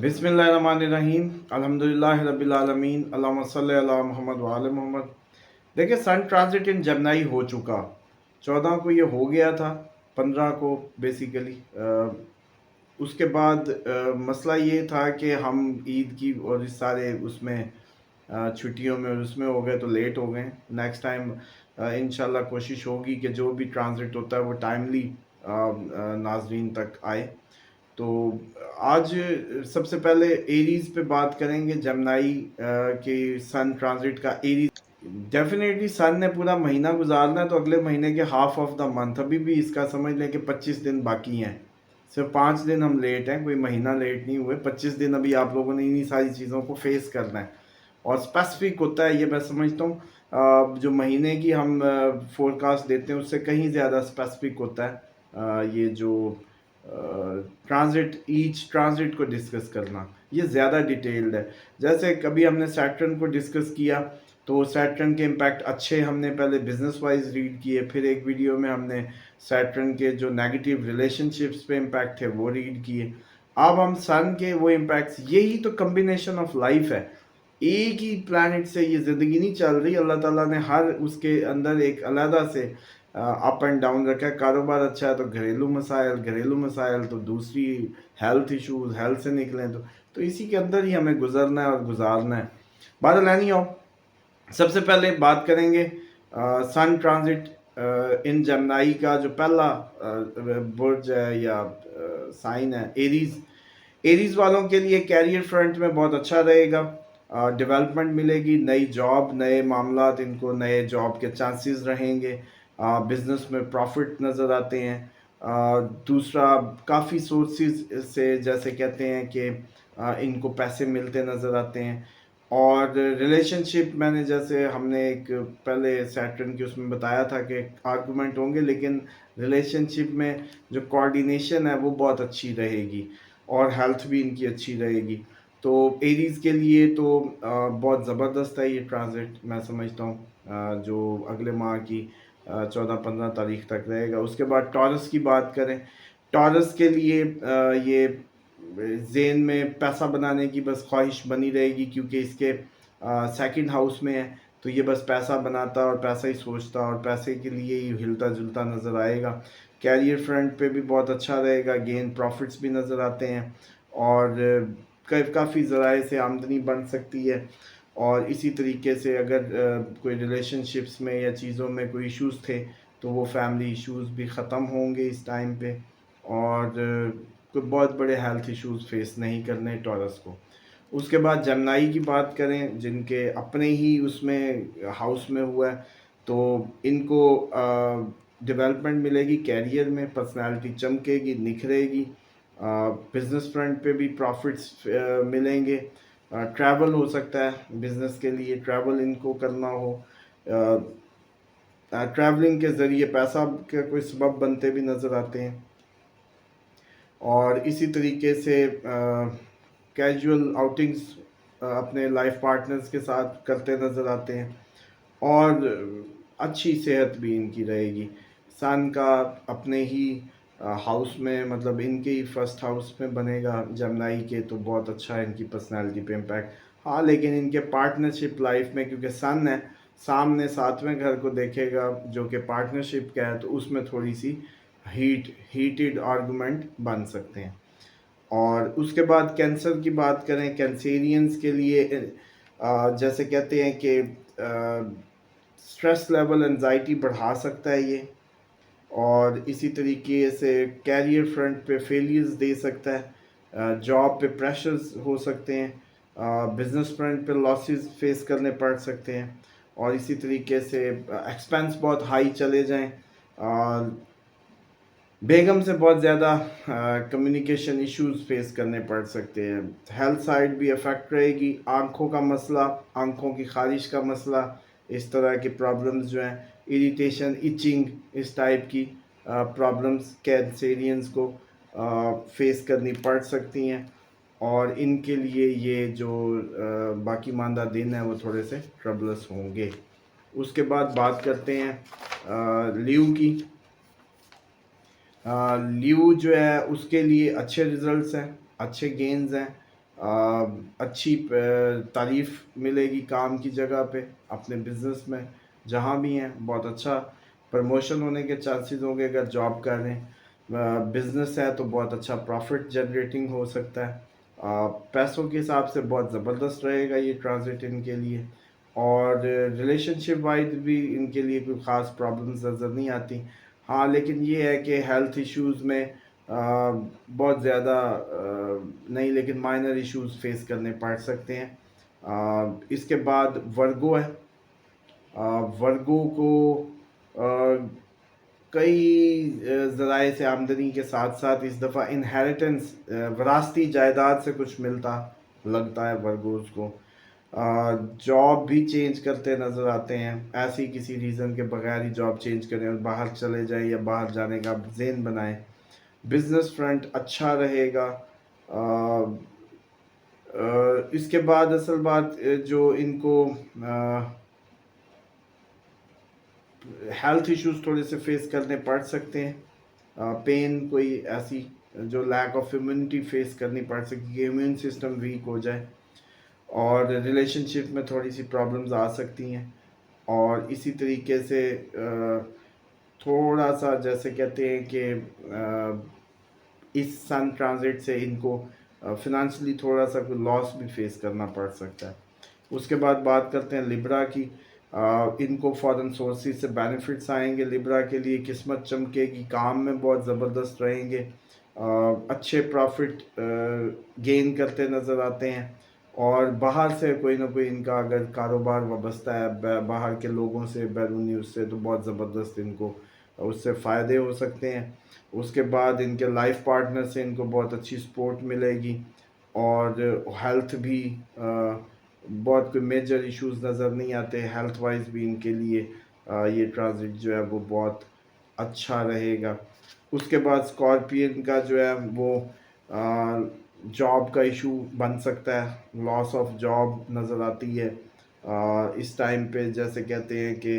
बिस्मिल्लाहिर्रहमानिर्रहीम अल्हम्दुलिल्लाहि रब्बिल आलमीन अल्लाहुम्मा सल्लि अला मोहम्मद व आले मोहम्मद। देखिए, सन ट्रांजिट इन जमनाई हो चुका, 14 को ये हो गया था, 15 को बेसिकली। उसके बाद मसला ये था कि हम ईद की और इस सारे उसमें छुट्टियों में और उसमें हो गए तो लेट हो गए। नेक्स्ट टाइम इंशाल्लाह कोशिश होगी कि जो भी ट्रांजिट होता है वो टाइमली नाजरीन तक आए। तो आज सबसे पहले एरीज पे बात करेंगे, जमनाई के सन ट्रांजिट का एरीज। डेफिनेटली सन ने पूरा महीना गुजारना है, तो अगले महीने के हाफ ऑफ द मंथ, अभी भी इसका समझ लें कि 25 दिन बाकी हैं। सिर्फ 5 दिन हम लेट हैं, कोई महीना लेट नहीं हुए। 25 दिन अभी आप लोगों ने इन्हीं सारी चीज़ों को फेस करना है और स्पेसिफिक होता है ये, मैं समझता हूँ जो महीने की हम फोरकास्ट देते हैं उससे कहीं ज़्यादा स्पेसिफिक होता है ये जो ट्रांजिट, ईच ट्रांजिट को डिस्कस करना, ये ज़्यादा डिटेल्ड है। जैसे कभी हमने सैटर्न को डिस्कस किया तो सैटर्न के इम्पैक्ट अच्छे हमने पहले बिजनेस वाइज रीड किए, फिर एक वीडियो में हमने सैटर्न के जो नेगेटिव रिलेशनशिप्स पे इम्पैक्ट है वो रीड किए। अब हम सन के वो इम्पैक्ट्स, यही तो कम्बिनेशन ऑफ लाइफ है। एक ही प्लैनेट से ये ज़िंदगी नहीं चल रही, अल्लाह ताला ने हर उसके अंदर एक अलहदा से अप एंड डाउन रखा है। कारोबार अच्छा है तो घरेलू मसाइल तो दूसरी, हेल्थ इश्यूज, हेल्थ से निकलें तो इसी के अंदर ही हमें गुजरना है और गुजारना है। बात लानी हो, सबसे पहले बात करेंगे सन ट्रांजिट इन जमनाई का जो पहला बुर्ज है या साइन है, एरीज। एरीज वालों के लिए कैरियर फ्रंट में बहुत अच्छा रहेगा, डेवलपमेंट मिलेगी, नई जॉब, नए मामलात, इनको नए जॉब के चांसेस रहेंगे, बिजनेस में प्रॉफिट नज़र आते हैं। दूसरा, काफ़ी सोर्सेज से जैसे कहते हैं कि इनको पैसे मिलते नज़र आते हैं। और रिलेशनशिप, मैंने जैसे हमने एक पहले सैटर्न की उसमें बताया था कि आर्गूमेंट होंगे, लेकिन रिलेशनशिप में जो कोऑर्डिनेशन है वो बहुत अच्छी रहेगी और हेल्थ भी इनकी अच्छी रहेगी। तो एरीज के लिए तो बहुत ज़बरदस्त है ये ट्रांजिट, मैं समझता हूँ जो अगले माह की 14-15 तारीख तक रहेगा। उसके बाद टॉरस की बात करें, टॉरस के लिए ये जेन में पैसा बनाने की बस ख्वाहिश बनी रहेगी, क्योंकि इसके सेकंड हाउस में है, तो ये बस पैसा बनाता और पैसा ही सोचता और पैसे के लिए ही हिलता जुलता नज़र आएगा। कैरियर फ्रंट पे भी बहुत अच्छा रहेगा, गेन प्रॉफिट्स भी नज़र आते हैं और काफ़ी ज़राए से आमदनी बन सकती है। और इसी तरीके से अगर कोई रिलेशनशिप्स में या चीज़ों में कोई इश्यूज़ थे तो वो फैमिली इश्यूज़ भी ख़त्म होंगे इस टाइम पे, और कोई बहुत बड़े हेल्थ इश्यूज़ फेस नहीं करने टॉरस को। उसके बाद जमनाई की बात करें, जिनके अपने ही उसमें हाउस में हुआ है, तो इनको डेवलपमेंट मिलेगी कैरियर में, पर्सनालिटी चमकेगी, निखरेगी, बिजनेस फ्रंट पे भी प्रॉफिट्स मिलेंगे। ट्रैवल हो सकता है, बिजनेस के लिए ट्रैवल इनको करना हो, ट्रैवलिंग के ज़रिए पैसा के कोई सबब बनते भी नज़र आते हैं। और इसी तरीके से कैजुअल आउटिंग्स अपने लाइफ पार्टनर्स के साथ करते नज़र आते हैं और अच्छी सेहत भी इनकी रहेगी। सन का अपने ही हाउस में, मतलब इनके ही फर्स्ट हाउस में बनेगा जमनाई के, तो बहुत अच्छा है इनकी पर्सनालिटी पे इम्पैक्ट। हाँ, लेकिन इनके पार्टनरशिप लाइफ में, क्योंकि सन है सामने 7वें घर को देखेगा जो कि पार्टनरशिप का है, तो उसमें थोड़ी सी हीटेड आर्गूमेंट बन सकते हैं। और उसके बाद कैंसर की बात करें, कैंसेरियंस के लिए जैसे कहते हैं कि स्ट्रेस लेवल, एंजाइटी बढ़ा सकता है ये, और इसी तरीके से कैरियर फ्रंट पे फेलियर्स दे सकता है, जॉब पे प्रेशर्स हो सकते हैं, बिजनेस फ्रंट पे लॉसेस फेस करने पड़ सकते हैं, और इसी तरीके से एक्सपेंस बहुत हाई चले जाएं, बेगम से बहुत ज़्यादा कम्युनिकेशन इश्यूज फेस करने पड़ सकते हैं। हेल्थ साइड भी अफेक्ट रहेगी, आँखों का मसला, आँखों की खारिश का मसला, इस तरह की प्रॉब्लम्स जो हैं, इरिटेशन, इचिंग, इस टाइप की प्रॉब्लम्स कैंसेरियंस को फेस करनी पड़ सकती हैं, और इनके लिए ये जो बाकी मानदा दिन है वो थोड़े से ट्रबलस होंगे। उसके बाद बात करते हैं लीव की। लीव जो है उसके लिए अच्छे रिजल्ट्स हैं, अच्छे गेन्स हैं, अच्छी तारीफ़ मिलेगी काम की जगह पे, अपने बिज़नेस में, जहाँ भी हैं, बहुत अच्छा प्रमोशन होने के चांसेस होंगे अगर जॉब कर रहे हैं। बिज़नेस है तो बहुत अच्छा प्रॉफ़िट जनरेटिंग हो सकता है। पैसों के हिसाब से बहुत ज़बरदस्त रहेगा ये ट्रांज़िट इनके लिए, और रिलेशनशिप वाइज़ भी इनके लिए कोई ख़ास प्रॉब्लम्स नज़र नहीं आती। हाँ, लेकिन ये है कि हेल्थ इश्यूज़ में बहुत ज़्यादा नहीं, लेकिन माइनर इश्यूज फेस करने पड़ सकते हैं। इसके बाद वर्गो है। वर्गो को अ, कई ज़राए से आमदनी के साथ साथ इस दफ़ा इनहेरिटेंस विरासती जायदाद से कुछ मिलता लगता है वर्गोज़ को। जॉब भी चेंज करते नज़र आते हैं, ऐसे ही किसी रीज़न के बगैर ही जॉब चेंज करें और बाहर चले जाएँ या बाहर जाने का ज़हन बनाएँ। बिजनेस फ्रंट अच्छा रहेगा। इसके बाद असल बात जो इनको हेल्थ इश्यूज थोड़े से फेस करने पड़ सकते हैं। पेन कोई ऐसी जो लैक ऑफ इम्यूनिटी फेस करनी पड़ सकती है, इम्यून सिस्टम वीक हो जाए, और रिलेशनशिप में थोड़ी सी प्रॉब्लम्स आ सकती हैं। और इसी तरीके से थोड़ा सा जैसे कहते हैं कि इस सन ट्रांजिट से इनको फिनेंशियली थोड़ा सा कोई लॉस भी फेस करना पड़ सकता है। उसके बाद बात करते हैं लिब्रा की। इनको फॉरेन सोर्सेज से बेनिफिट्स आएंगे, लिब्रा के लिए किस्मत चमकेगी, काम में बहुत ज़बरदस्त रहेंगे, अच्छे प्रॉफिट गेन करते नज़र आते हैं। और बाहर से कोई ना कोई इनका अगर कारोबार वाबस्ता है बाहर के लोगों से, बैरूनी उससे, तो बहुत ज़बरदस्त इनको उससे फ़ायदे हो सकते हैं। उसके बाद इनके लाइफ पार्टनर से इनको बहुत अच्छी सपोर्ट मिलेगी, और हेल्थ भी बहुत कोई मेजर इश्यूज नज़र नहीं आते हेल्थ वाइज भी इनके लिए। ये ट्रांजिट जो है वो बहुत अच्छा रहेगा। उसके बाद स्कॉर्पियन का जो है वो जॉब का इशू बन सकता है, लॉस ऑफ जॉब नज़र आती है इस टाइम पे। जैसे कहते हैं कि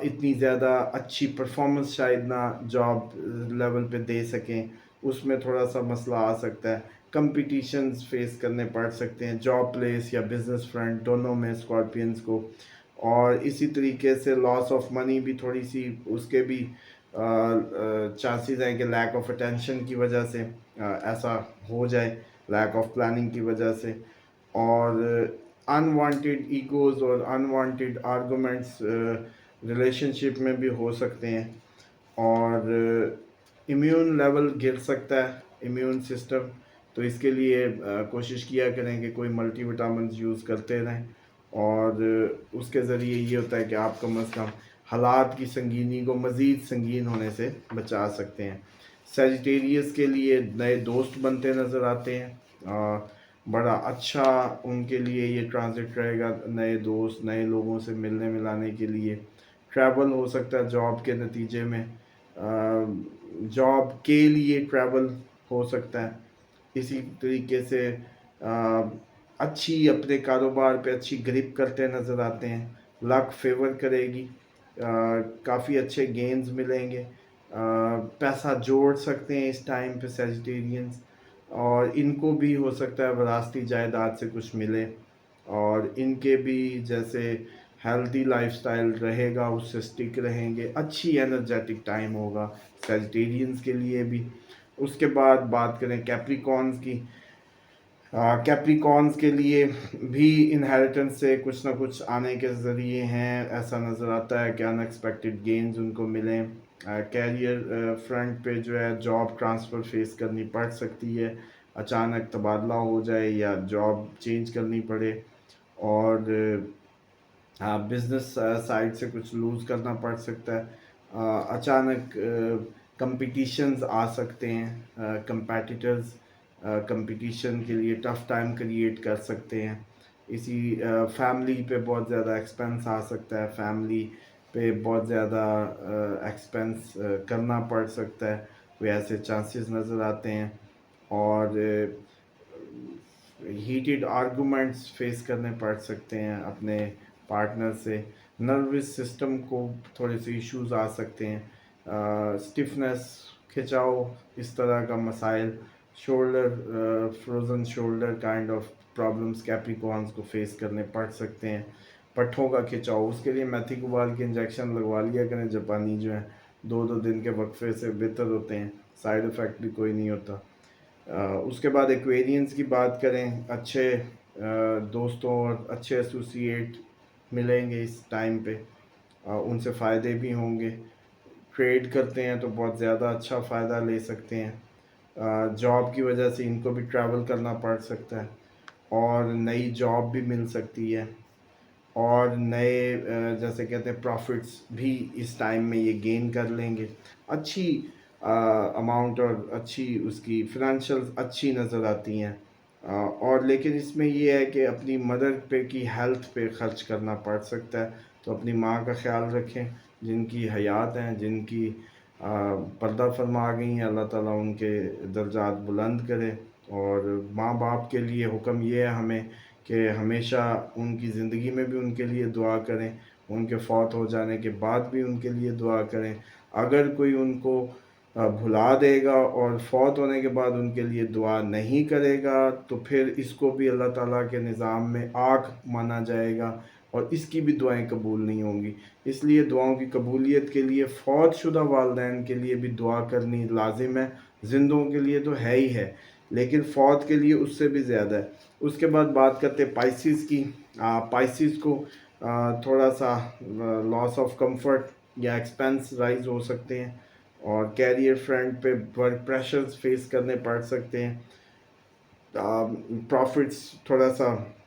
इतनी ज़्यादा अच्छी परफॉर्मेंस शायद ना जॉब लेवल पे दे सकें, उसमें थोड़ा सा मसला आ सकता है। कंपटीशंस फेस करने पड़ सकते हैं जॉब प्लेस या बिजनेस फ्रंट दोनों में स्कॉर्पियंस को। और इसी तरीके से लॉस ऑफ मनी भी थोड़ी सी उसके भी चांसेस हैं कि लैक ऑफ अटेंशन की वजह से ऐसा हो जाए, लैक ऑफ प्लानिंग की वजह से। और अनवांटेड ईगोज़ और अनवांटेड आर्गूमेंट्स रिलेशनशिप में भी हो सकते हैं। और इम्यून लेवल गिर सकता है, इम्यून सिस्टम। तो इसके लिए कोशिश किया करें कि कोई मल्टीविटामिन यूज़ करते रहें, और उसके ज़रिए ये होता है कि आप कम अज़ कम हालात की संगीनी को मज़ीद संगीन होने से बचा सकते हैं। सेजिटेरियस के लिए नए दोस्त बनते नज़र आते हैं। बड़ा अच्छा उनके लिए ये ट्रांजिट रहेगा, नए दोस्त, नए लोगों से मिलने मिलाने के लिए। ट्रैवल हो सकता है जॉब के नतीजे में, जॉब के लिए ट्रैवल हो सकता है। इसी तरीके से अच्छी अपने कारोबार पे अच्छी ग्रिप करते नज़र आते हैं, लक फेवर करेगी, काफ़ी अच्छे गेन्स मिलेंगे, पैसा जोड़ सकते हैं इस टाइम पे सेजिटेरियंस। और इनको भी हो सकता है विरासती जायदाद से कुछ मिले, और इनके भी जैसे हेल्दी लाइफस्टाइल रहेगा उससे स्टिक रहेंगे, अच्छी एनर्जेटिक टाइम होगा सेजिटेरियंस के लिए भी। उसके बाद बात करें कैप्रिकॉन्स की। कैप्रिकॉन्स के लिए भी इनहेरिटेंस से कुछ ना कुछ आने के ज़रिए हैं, ऐसा नज़र आता है कि अनएक्सपेक्टेड गेन्स उनको मिलें। कैरियर फ्रंट पे जो है जॉब ट्रांसफ़र फेस करनी पड़ सकती है, अचानक तबादला हो जाए या जॉब चेंज करनी पड़े। और बिज़नेस साइड से कुछ लूज़ करना पड़ सकता है। अचानक कंपटीशंस आ सकते हैं, कंपेटिटर्स कंपटीशन के लिए टफ़ टाइम क्रिएट कर सकते हैं। इसी फैमिली पे बहुत ज़्यादा एक्सपेंस आ सकता है, फैमिली पे बहुत ज़्यादा एक्सपेंस करना पड़ सकता है, कोई ऐसे चांसेस नज़र आते हैं। और हीटेड आर्गूमेंट्स फेस करने पड़ सकते हैं अपने पार्टनर से। नर्वस सिस्टम को थोड़े से इश्यूज आ सकते हैं, स्टिफनेस, खिंचाव, इस तरह का मसाइल shoulder frozen shoulder kind of problems Capricorns को फेस करने पड़ सकते हैं। पट्ठों का खिंचाव, उसके लिए मेथी को उबाल के इंजेक्शन लगवा लिया करें, जापानी जो है 2-2 दिन के वक्फे से बेहतर होते हैं, साइड इफ़ेक्ट भी कोई नहीं होता। उसके बाद एक्वेरियंस की बात करें, अच्छे दोस्तों और अच्छे एसोसिएट मिलेंगे इस टाइम पे, उनसे फ़ायदे भी होंगे। ट्रेड करते हैं तो बहुत ज़्यादा अच्छा फ़ायदा ले सकते हैं। जॉब की वजह से इनको भी ट्रैवल करना पड़ सकता है और नई जॉब भी मिल सकती है और नए जैसे कहते हैं प्रॉफिट्स भी इस टाइम में ये गेन कर लेंगे। अच्छी अमाउंट और अच्छी उसकी फिनेंशियल अच्छी नज़र आती हैं। और लेकिन इसमें ये है कि अपनी मदर पे की हेल्थ पे ख़र्च करना पड़ सकता है, तो अपनी माँ का ख़्याल रखें जिनकी हयात हैं, जिनकी पर्दा फरमा गई हैं, अल्लाह ताला उनके दर्जात बुलंद करे। और माँ बाप के लिए हुक्म ये है हमें कि हमेशा उनकी ज़िंदगी में भी उनके लिए दुआ करें, उनके फ़ौत हो जाने के बाद भी उनके लिए दुआ करें। अगर कोई उनको भुला देगा और फ़ौत होने के बाद उनके लिए दुआ नहीं करेगा, तो फिर इसको भी अल्लाह ताला के निज़ाम में आग माना जाएगा और इसकी भी दुआएँ कबूल नहीं होंगी। इसलिए दुआओं की कबूलियत के लिए फ़ौत शुदा वालिदैन के लिए भी दुआ करनी लाज़िम है। ज़िंदों के लिए तो है ही है, लेकिन फ़ौत के लिए उससे भी ज़्यादा है। उसके बाद बात करते हैं पाइसिस की। पाइसिस को थोड़ा-सा लॉस ऑफ कम्फ़र्ट या एक्सपेंस राइज़ हो सकते हैं और कैरियर फ्रंट पे वर्क प्रेशर्स फेस करने पड़ सकते हैं। प्रॉफिट्स थोड़ा-सा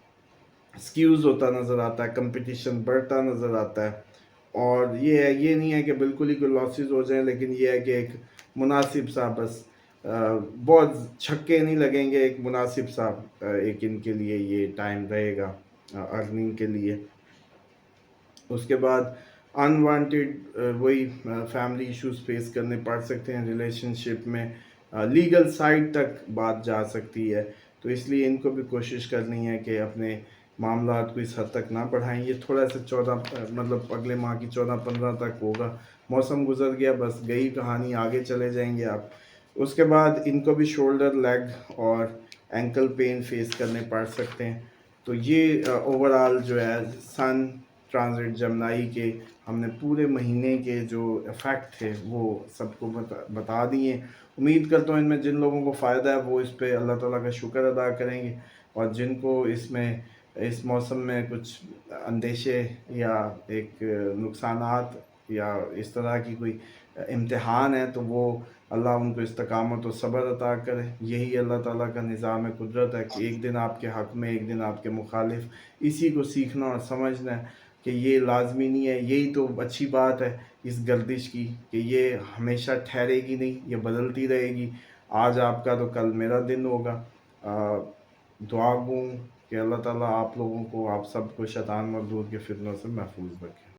स्क्यूज़ होता नज़र आता है, कंपटीशन बढ़ता नज़र आता है। और ये नहीं है कि बिल्कुल ही कोई लॉसेस हो जाएँ, लेकिन ये है कि एक मुनासिब सा बस बहुत छक्के नहीं लगेंगे, एक मुनासिब सा एक इनके लिए ये टाइम रहेगा अर्निंग के लिए। उसके बाद अनवांटेड वही फैमिली इश्यूज फेस करने पड़ सकते हैं रिलेशनशिप में, लीगल साइड तक बात जा सकती है। तो इसलिए इनको भी कोशिश करनी है कि अपने मामलात को इस हद तक ना बढ़ाएं। ये थोड़ा सा 14 मतलब अगले माह की 14-15 तक होगा। मौसम गुजर गया, बस गई कहानी, आगे चले जाएंगे आप। उसके बाद इनको भी शोल्डर, लेग और एंकल पेन फेस करने पड़ सकते हैं। तो ये ओवरऑल जो है सन ट्रांजिट जमनाई के हमने पूरे महीने के जो इफ़ेक्ट थे वो सबको बता दिए। उम्मीद करता हूँ इनमें जिन लोगों को फ़ायदा है वो इस पे अल्लाह ताला का शुक्र अदा करेंगे, और जिनको इसमें इस मौसम में कुछ अंदेशे या एक नुकसानात या इस तरह की कोई इम्तिहान है, तो वो अल्लाह उनको इस्तकामत और सब्र अता करे। यही अल्लाह ताला का निज़ाम कुदरत है कि एक दिन आपके हक़ में, एक दिन आपके मुखालिफ। इसी को सीखना और समझना है कि ये लाज़मी नहीं है। यही तो अच्छी बात है इस गर्दिश की कि ये हमेशा ठहरेगी नहीं, ये बदलती रहेगी। आज आपका तो कल मेरा दिन होगा। दुआ गो कि अल्लाह ताला आप लोगों को, आप सबको शैतान मरदूद के फितनों से महफूज रखे।